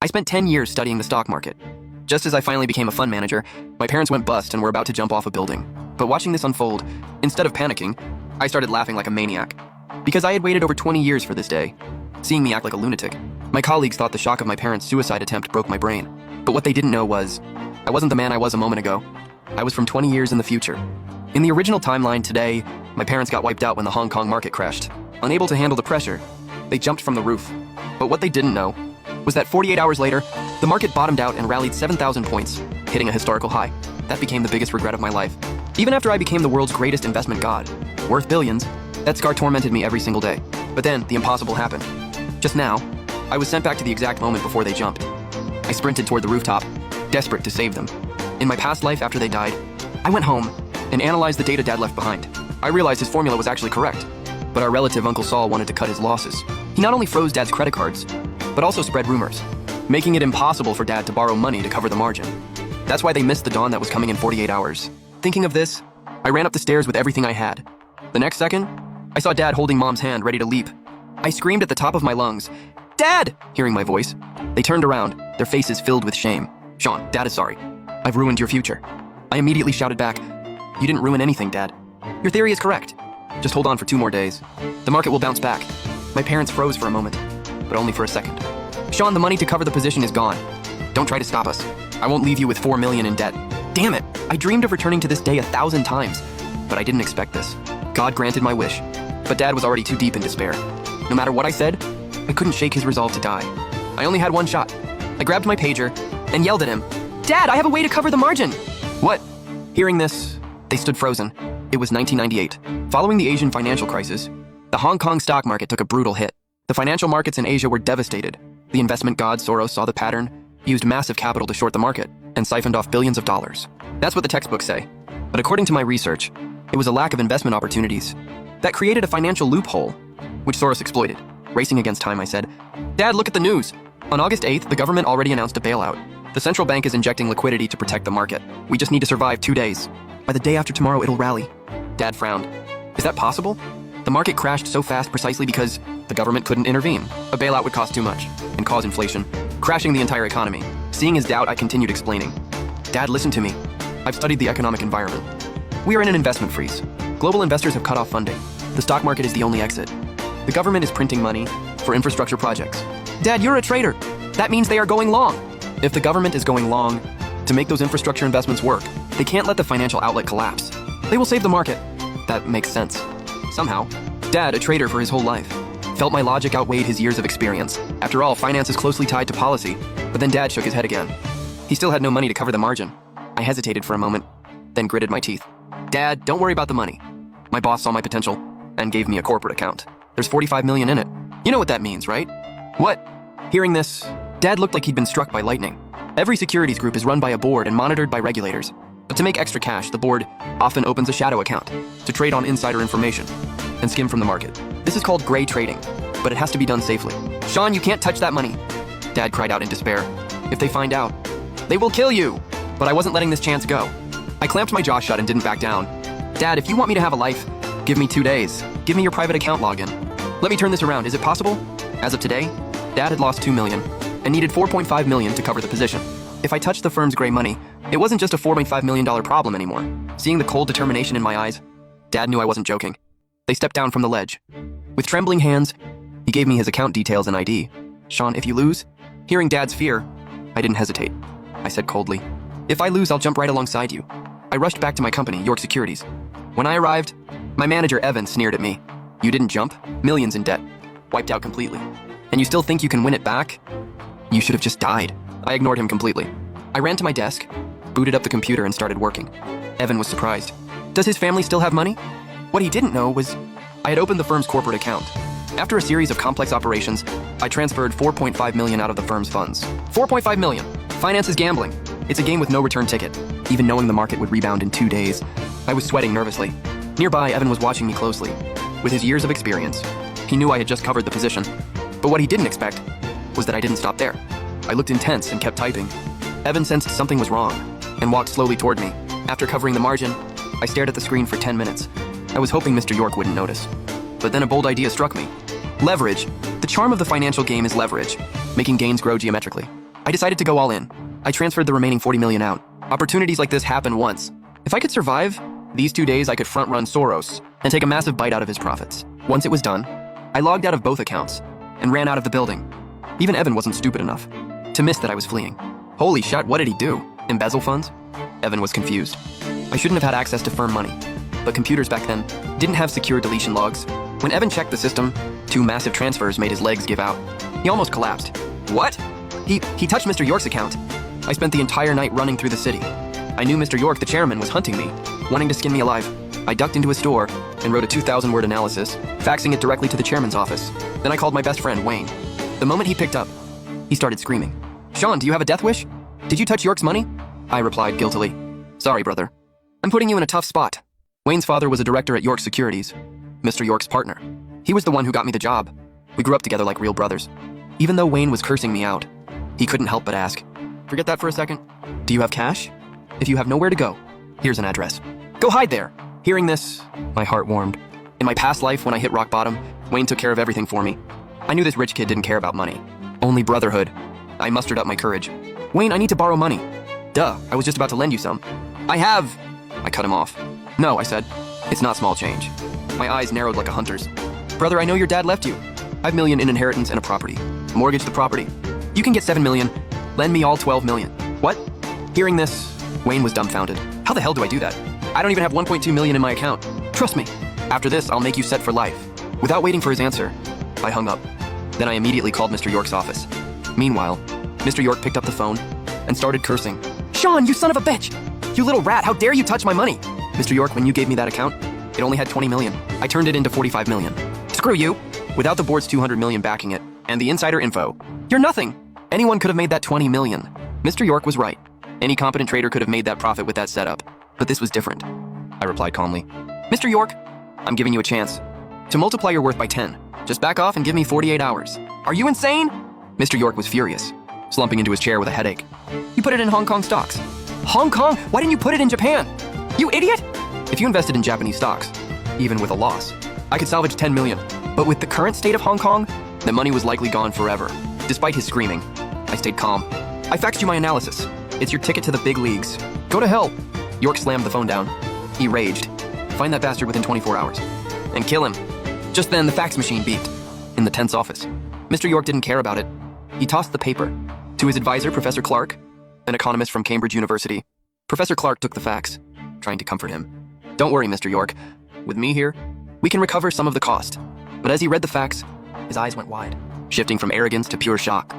spent 10 years studying the stock market. Just as I finally became a fund manager, my parents went bust and were about to jump off a building. But watching this unfold, instead of panicking, I started laughing like a maniac. Because I had waited over 20 years for this day. Seeing me act like a lunatic, my colleagues thought the shock of my parents' suicide attempt broke my brain. But what they didn't know was, I wasn't the man I was a moment ago. I was from 20 years in the future. In the original timeline today, my parents got wiped out when the Hong Kong market crashed. Unable to handle the pressure, they jumped from the roof. But what they didn't know was that 48 hours later, the market bottomed out and rallied 7,000 points, hitting a historical high. That became the biggest regret of my life. Even after I became the world's greatest investment god, worth billions, that scar tormented me every single day. But then, the impossible happened. Just now, I was sent back to the exact moment before they jumped. I sprinted toward the rooftop, desperate to save them. In my past life after they died, I went home and analyzed the data Dad left behind. I realized his formula was actually correct, but our relative Uncle Saul wanted to cut his losses. He not only froze Dad's credit cards, but also spread rumors, making it impossible for Dad to borrow money to cover the margin. That's why they missed the dawn that was coming in 48 hours. Thinking of this, I ran up the stairs with everything I had. The next second, I saw Dad holding Mom's hand ready to leap. I screamed at the top of my lungs, "Dad!" Hearing my voice, they turned around, their faces filled with shame. "Sean, Dad is sorry. I've ruined your future." I immediately shouted back, "You didn't ruin anything, Dad. Your theory is correct. Just hold on for 2 more days. The market will bounce back." My parents froze for a moment, but only for a second. "Sean, the money to cover the position is gone. Don't try to stop us. I won't leave you with $4 million in debt." Damn it! I dreamed of returning to this day 1,000 times, but I didn't expect this. God granted my wish, but Dad was already too deep in despair. No matter what I said, I couldn't shake his resolve to die. I only had one shot. I grabbed my pager and yelled at him, "Dad, I have a way to cover the margin!" "What?" Hearing this, they stood frozen. It was 1998. Following the Asian financial crisis, the Hong Kong stock market took a brutal hit. The financial markets in Asia were devastated. The investment god Soros saw the pattern, used massive capital to short the market, and siphoned off billions of dollars. That's what the textbooks say. But according to my research, it was a lack of investment opportunities that created a financial loophole, which Soros exploited. Racing against time, I said, "Dad, look at the news. On August 8th, the government already announced a bailout. The central bank is injecting liquidity to protect the market. We just need to survive 2 days. By the day after tomorrow, it'll rally." Dad frowned. "Is that possible? The market crashed so fast precisely because the government couldn't intervene. A bailout would cost too much and cause inflation, crashing the entire economy." Seeing his doubt, I continued explaining. "Dad, listen to me. I've studied the economic environment. We are in an investment freeze. Global investors have cut off funding. The stock market is the only exit. The government is printing money for infrastructure projects." "Dad, you're a trader. That means they are going long." "If the government is going long, to make those infrastructure investments work, they can't let the financial outlet collapse. They will save the market." That makes sense. Somehow, Dad, a trader for his whole life, felt my logic outweighed his years of experience. After all, finance is closely tied to policy. But then Dad shook his head again. He still had no money to cover the margin. I hesitated for a moment, then gritted my teeth. "Dad, don't worry about the money. My boss saw my potential and gave me a corporate account. There's 45 million in it. You know what that means, right?" "What?" Hearing this, Dad looked like he'd been struck by lightning. Every securities group is run by a board and monitored by regulators. But to make extra cash, the board often opens a shadow account to trade on insider information and skim from the market. This is called gray trading, but it has to be done safely. "Sean, you can't touch that money," Dad cried out in despair. "If they find out, they will kill you." But I wasn't letting this chance go. I clamped my jaw shut and didn't back down. "Dad, if you want me to have a life, give me 2 days. Give me your private account login. Let me turn this around. Is it possible?" As of today, Dad had lost $2 million and needed $4.5 million to cover the position. If I touched the firm's gray money, it wasn't just a $4.5 million problem anymore. Seeing the cold determination in my eyes, Dad knew I wasn't joking. They stepped down from the ledge. With trembling hands, he gave me his account details and ID. "Sean, if you lose..." Hearing Dad's fear, I didn't hesitate. I said coldly, "If I lose, I'll jump right alongside you." I rushed back to my company, York Securities. When I arrived, my manager, Evan, sneered at me. "You didn't jump? Millions in debt. Wiped out completely. And you still think you can win it back? You should have just died." I ignored him completely. I ran to my desk, booted up the computer, and started working. Evan was surprised. Does his family still have money? What he didn't know was I had opened the firm's corporate account. After a series of complex operations, I transferred $4.5 million out of the firm's funds. $4.5 million! Finance is gambling. It's a game with no return ticket. Even knowing the market would rebound in 2 days, I was sweating nervously. Nearby, Evan was watching me closely. With his years of experience, he knew I had just covered the position. But what he didn't expect was that I didn't stop there. I looked intense and kept typing. Evan sensed something was wrong and walked slowly toward me. After covering the margin, I stared at the screen for 10 minutes. I was hoping Mr. York wouldn't notice. But then a bold idea struck me. Leverage. The charm of the financial game is leverage, making gains grow geometrically. I decided to go all in. I transferred the remaining 40 million out. Opportunities like this happen once. If I could survive, these 2 days I could front-run Soros and take a massive bite out of his profits. Once it was done, I logged out of both accounts and ran out of the building. Even Evan wasn't stupid enough to miss that I was fleeing. Holy shit, what did he do? Embezzle funds? Evan was confused. I shouldn't have had access to firm money, but computers back then didn't have secure deletion logs. When Evan checked the system, 2 massive transfers made his legs give out. He almost collapsed. What? He touched Mr. York's account. I spent the entire night running through the city. I knew Mr. York, the chairman, was hunting me, wanting to skin me alive. I ducked into a store and wrote a 2,000-word analysis, faxing it directly to the chairman's office. Then I called my best friend, Wayne. The moment he picked up, he started screaming. Sean, do you have a death wish? Did you touch York's money? I replied guiltily. Sorry, brother. I'm putting you in a tough spot. Wayne's father was a director at York Securities, Mr. York's partner. He was the one who got me the job. We grew up together like real brothers. Even though Wayne was cursing me out, he couldn't help but ask, forget that for a second. Do you have cash? If you have nowhere to go, here's an address. Go hide there. Hearing this, my heart warmed. In my past life, when I hit rock bottom, Wayne took care of everything for me. I knew this rich kid didn't care about money, only brotherhood. I mustered up my courage. Wayne, I need to borrow money. Duh, I was just about to lend you some. I cut him off. No, I said. It's not small change. My eyes narrowed like a hunter's. Brother, I know your dad left you $5 million in inheritance and a property. Mortgage the property. You can get $7 million. Lend me all $12 million. What? Hearing this, Wayne was dumbfounded. How the hell do I do that? I don't even have $1.2 million in my account. Trust me. After this, I'll make you set for life. Without waiting for his answer, I hung up. Then I immediately called Mr. York's office. Meanwhile, Mr. York picked up the phone and started cursing. Sean, you son of a bitch! You little rat, how dare you touch my money? Mr. York, when you gave me that account, it only had 20 million. I turned it into 45 million. Screw you! Without the board's 200 million backing it, and the insider info, you're nothing! Anyone could have made that 20 million. Mr. York was right. Any competent trader could have made that profit with that setup. But this was different. I replied calmly. Mr. York, I'm giving you a chance to multiply your worth by 10. Just back off and give me 48 hours. Are you insane? Mr. York was furious, slumping into his chair with a headache. You put it in Hong Kong stocks. Hong Kong? Why didn't you put it in Japan? You idiot! If you invested in Japanese stocks, even with a loss, I could salvage 10 million. But with the current state of Hong Kong, the money was likely gone forever. Despite his screaming, I stayed calm. I faxed you my analysis. It's your ticket to the big leagues. Go to hell. York slammed the phone down. He raged. Find that bastard within 24 hours. And kill him. Just then, the fax machine beeped. In the tense office. Mr. York didn't care about it. He tossed the paper to his advisor, Professor Clark, an economist from Cambridge University. Professor Clark took the fax, trying to comfort him. Don't worry, Mr. York. With me here, we can recover some of the cost. But as he read the fax, his eyes went wide, shifting from arrogance to pure shock.